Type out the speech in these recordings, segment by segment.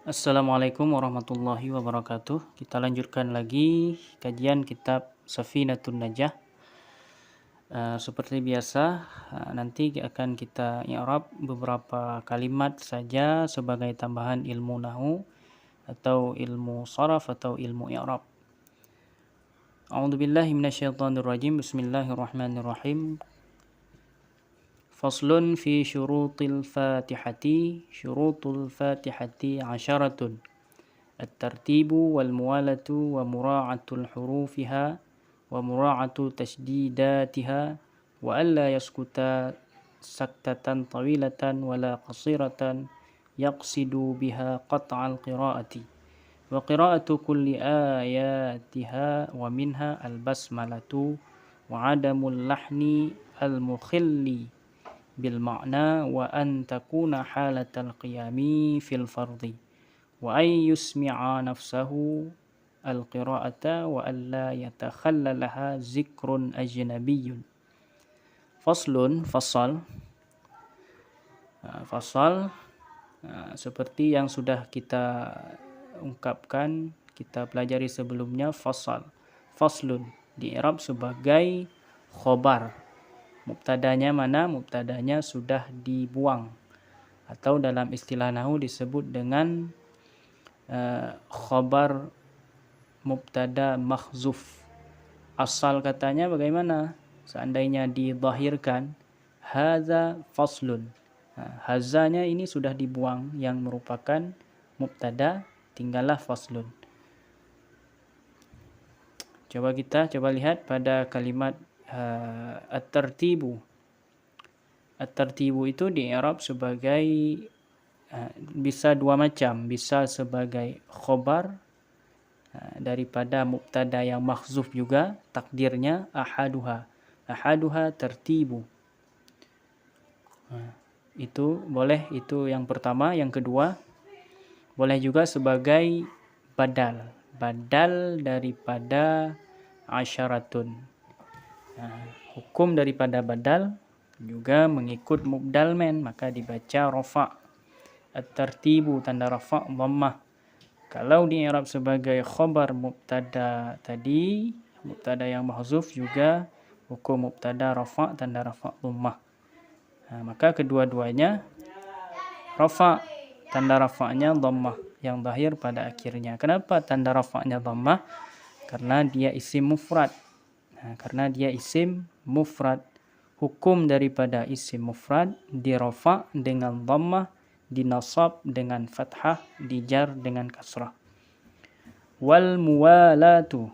Assalamualaikum warahmatullahi wabarakatuh. Kita lanjutkan lagi kajian kitab Safinatun Najah. Seperti biasa, nanti akan kita i'rab beberapa kalimat saja sebagai tambahan ilmu nahwu atau ilmu sharaf atau ilmu i'rab. A'udzubillahi minasyaitonirrajim. Bismillahirrahmanirrahim. Faslun fi syurutil Fatihati. Syurutul Fatihati 'asyaratun. الترتيب والموالة ومراعاة حروفها ومراعاة تشديداتها وألا يسكت سكتة طويلة ولا قصيرة يقصد بها قطع القراءة وقراءة كل آياتها ومنها البسملة وعدم اللحن المخل بالمعنى وأن تكون حالة القيام في الفرض وأن يسمع نفسه القراءة وألا يتخللها ذكر أجنبي. Fasal seperti yang sudah kita ungkapkan, kita pelajari sebelumnya. Faslun di i'rab sebagai khobar. Mubtadanya mana? Mubtadanya sudah dibuang atau dalam istilah nahwu disebut dengan khobar mubtada mahzuf. Asal katanya bagaimana? Seandainya didhahirkan hadza faslun. Hazanya ini sudah dibuang yang merupakan mubtada, tinggallah faslun. Coba lihat pada kalimat at-tartibu. At-tartibu itu di i'rab sebagai bisa dua macam, bisa sebagai khobar daripada mubtada yang mahzuf juga, takdirnya ahaduha tertibu. Itu boleh, itu yang pertama. Yang kedua, boleh juga sebagai badal daripada asyaratun. Hukum daripada badal juga mengikut mubdal maka dibaca rafa. At-tartibu tanda rafa dhammah. Kalau di i'rab sebagai khabar mubtada tadi, mubtada yang mahzuf juga hukum mubtada rafa tanda rafa dhammah. Maka kedua-duanya rafa, tanda rafa'nya dhammah yang zahir pada akhirnya. Kenapa tanda rafa'nya dhammah? Karena dia isim mufrad. Hukum daripada isim mufrad dirafa dengan dhammah, dinasab dengan fathah, dijar dengan kasrah. Wal muwalatu.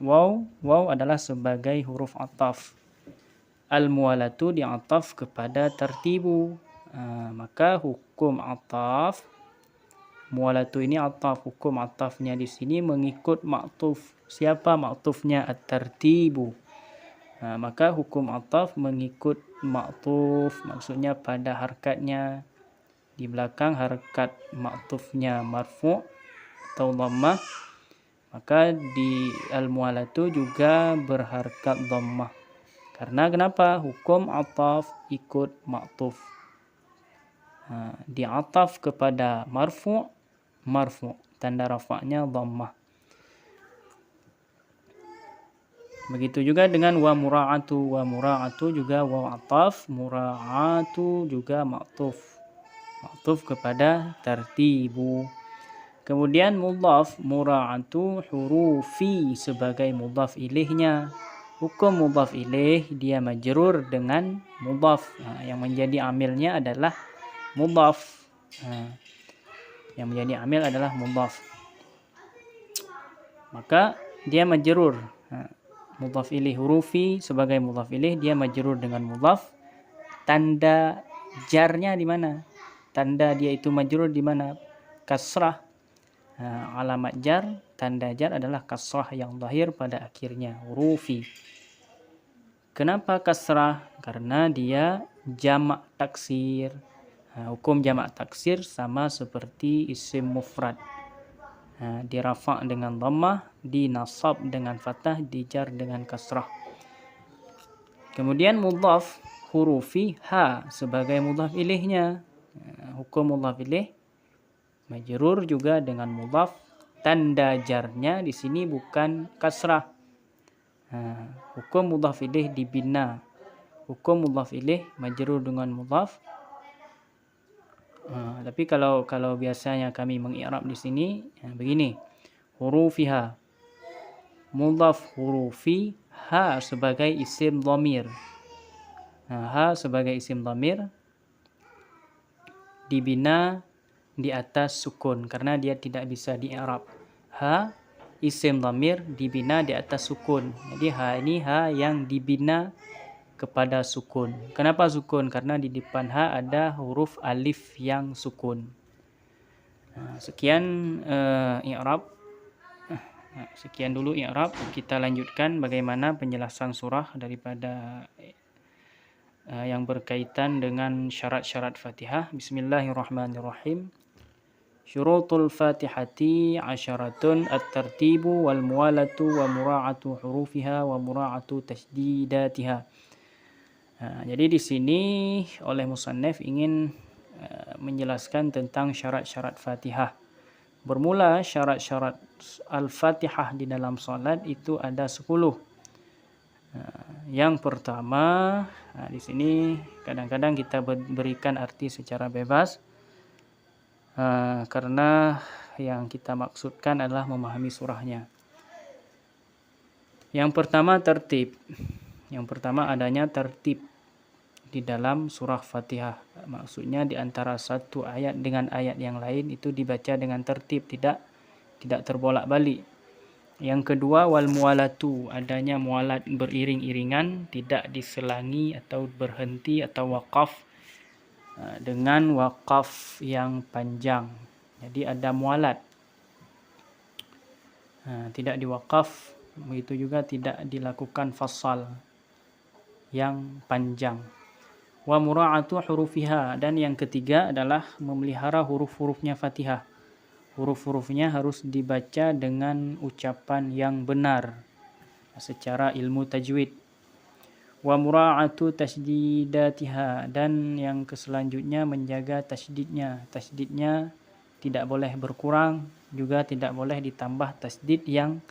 Waw adalah sebagai huruf ataf. Al muwalatu diataf kepada tertibu. Maka hukum ataf, muwalatu ini ataf, hukum atafnya di sini mengikut maktuf. Siapa maktufnya? At-tartibu. Maka hukum ataf mengikut maktuf, maksudnya pada harkatnya. Di belakang harkat maktufnya marfu' atau dhammah, maka di al-muwalatu juga berharkat dhammah. Karena kenapa? Hukum ataf ikut maktuf. Diataf kepada marfu', tanda rafa'nya dhammah. Begitu juga dengan wa mura'atu juga waw ataf, mura'atu juga maktuf kepada tertibu. Kemudian mudhaf, mura'atu hurufi sebagai mudhaf ilaihnya. Hukum mudhaf ilaih dia majrur dengan mudhaf. Yang menjadi amilnya adalah mudhaf. Maka dia majrur. Mudhaf ilaih hurufi sebagai mudhaf ilaih dia majrur dengan mudhaf. Tanda jarnya di mana? Tanda dia itu majrur di mana? Kasrah. Alamat jar, tanda jar adalah kasrah yang zahir pada akhirnya, hurufi. Kenapa kasrah? Karena dia jamak taksir. Hukum jamak taksir sama seperti isim mufrad. Dirafa' dengan dhammah, dinasab dengan fathah, dijar dengan kasrah. Kemudian mudhaf hurufi ha sebagai mudhaf ilaihnya. Hukum mudhaf ilaih majrur juga dengan mudhaf. Tanda jarnya di sini bukan kasrah. Hukum mudhaf ilaih dibina. Hukum mudhaf ilaih majrur dengan mudhaf. Tapi kalau biasanya kami mengi'rab di sini begini. Hurufiha. Mudhaf hurufi, ha sebagai isim dhamir. Ha sebagai isim dhamir dibina di atas sukun karena dia tidak bisa di-i'rab. Ha isim dhamir dibina di atas sukun. Jadi ha ini ha yang dibina kepada sukun. Kenapa sukun? Karena di depan ha ada huruf alif yang sukun. Sekian i'rab. Sekian dulu i'rab. Kita lanjutkan bagaimana penjelasan surah daripada yang berkaitan dengan syarat-syarat Fatihah. Bismillahirrahmanirrahim. Syurutul Fatihati asyaratun at-tartibu wal muwalatu wa mura'atu hurufiha wa mura'atu tasydidatiha. Jadi di sini oleh musannif ingin menjelaskan tentang syarat-syarat Fatihah. Bermula syarat-syarat Al-Fatihah di dalam salat itu ada 10. Yang pertama, di sini kadang-kadang kita berikan arti secara bebas karena yang kita maksudkan adalah memahami surahnya. Yang pertama tertib. Yang pertama adanya tertib di dalam surah Fatihah. Maksudnya di antara satu ayat dengan ayat yang lain itu dibaca dengan tertib, tidak terbolak-balik. Yang kedua wal muwalatu, adanya mualat beriring-iringan, tidak diselangi atau berhenti atau waqaf dengan waqaf yang panjang. Jadi ada mualat. Tidak diwaqaf, begitu juga tidak dilakukan fasal yang panjang. Wa mura'atu hurufiha, dan yang ketiga adalah memelihara huruf-hurufnya Fatihah. Huruf-hurufnya harus dibaca dengan ucapan yang benar secara ilmu tajwid. Wa mura'atu tasydidatiha, dan yang selanjutnya menjaga tasydidnya. Tasydidnya tidak boleh berkurang, juga tidak boleh ditambah tasydid yang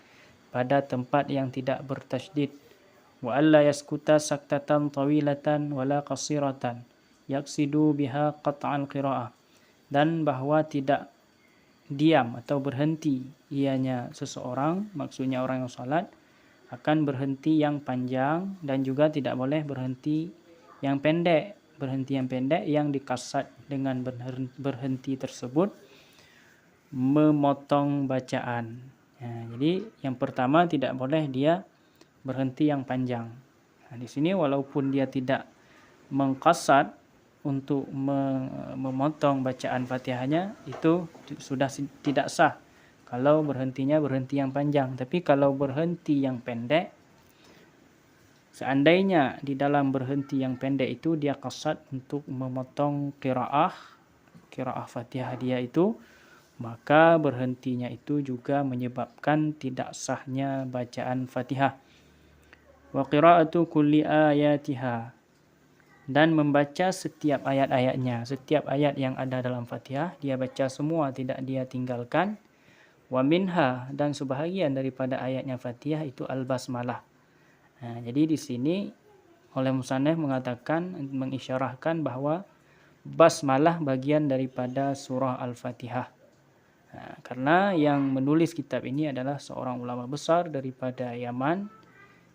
pada tempat yang tidak bertasydid. Wa alla yaskuta saktatan tawilatan wala qasiratan yaqsidu biha qat'al qira'ah, dan bahwa tidak diam atau berhenti ianya seseorang, maksudnya orang yang salat akan berhenti yang panjang dan juga tidak boleh berhenti yang pendek. Berhenti yang pendek yang dikasat dengan berhenti tersebut memotong bacaan. Jadi yang pertama tidak boleh dia berhenti yang panjang. Di sini walaupun dia tidak mengqasad untuk memotong bacaan Fatihahnya, itu sudah tidak sah kalau berhentinya berhenti yang panjang. Tapi kalau berhenti yang pendek, seandainya di dalam berhenti yang pendek itu dia qasad untuk memotong qiraah Fatihah dia itu, maka berhentinya itu juga menyebabkan tidak sahnya bacaan Fatihah. Wa qira'atu kulli ayatiha, dan membaca setiap ayat-ayatnya. Setiap ayat yang ada dalam Fatihah dia baca semua, tidak dia tinggalkan. Wa minha, dan sebahagian daripada ayatnya Fatihah itu al-basmalah. Jadi di sini oleh musannif mengatakan, mengisyarahkan bahwa basmalah bagian daripada surah Al-Fatihah. Karena yang menulis kitab ini adalah seorang ulama besar daripada Yaman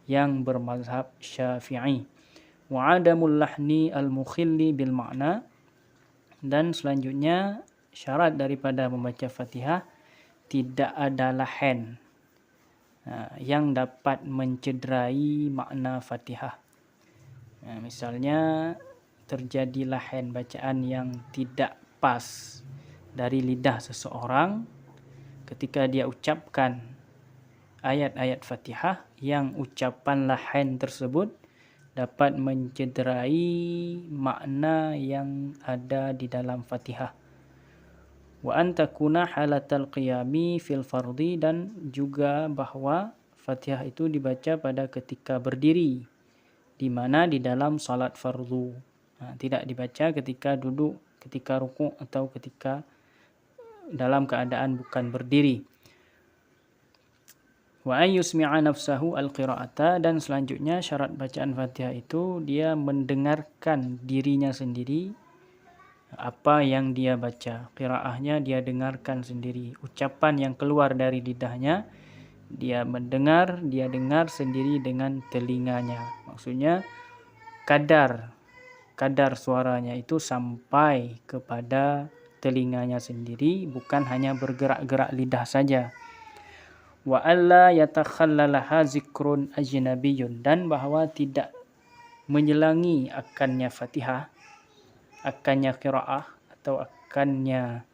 yang bermazhab Syafi'i. Wa adamul lahni al-mukhilli bil ma'na, dan selanjutnya syarat daripada membaca Fatihah tidak ada lahen yang dapat mencederai makna Fatihah. Misalnya terjadi lahen, bacaan yang tidak pas dari lidah seseorang ketika dia ucapkan ayat-ayat Fatihah, yang ucapan lahen tersebut dapat mencederai makna yang ada di dalam Fatihah. Wa antakuna halatal qiyami fil fardhi, dan juga bahwa Fatihah itu dibaca pada ketika berdiri, di mana di dalam salat fardu. Tidak dibaca ketika duduk, ketika rukuk atau ketika dalam keadaan bukan berdiri. Wa an yusmi'a nafsahu al-qira'ata, dan selanjutnya syarat bacaan Fatihah itu dia mendengarkan dirinya sendiri apa yang dia baca. Qiraahnya dia dengarkan sendiri. Ucapan yang keluar dari lidahnya dia mendengar, dia dengar sendiri dengan telinganya. Maksudnya kadar suaranya itu sampai kepada telinganya sendiri, bukan hanya bergerak-gerak lidah saja. Wa alla yatakhallalaha zikrun ajnabiyyun, dan bahwa tidak menyelangi akannya Fatihah, akannya qiraah atau akannya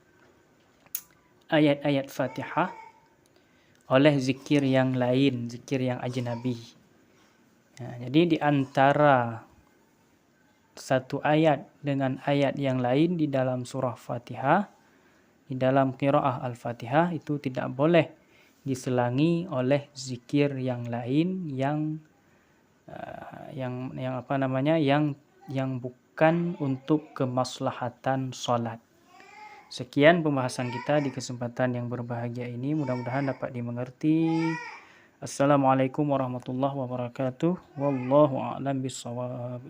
ayat-ayat Fatihah oleh zikir yang lain, zikir yang ajnabi. Jadi di antara satu ayat dengan ayat yang lain di dalam surah Fatihah, di dalam qiraah Al-Fatihah itu tidak boleh diselangi oleh zikir yang lain yang bukan untuk kemaslahatan salat. Sekian pembahasan kita di kesempatan yang berbahagia ini, mudah-mudahan dapat dimengerti. Assalamualaikum warahmatullahi wabarakatuh. Wallahu a'lam bishawab.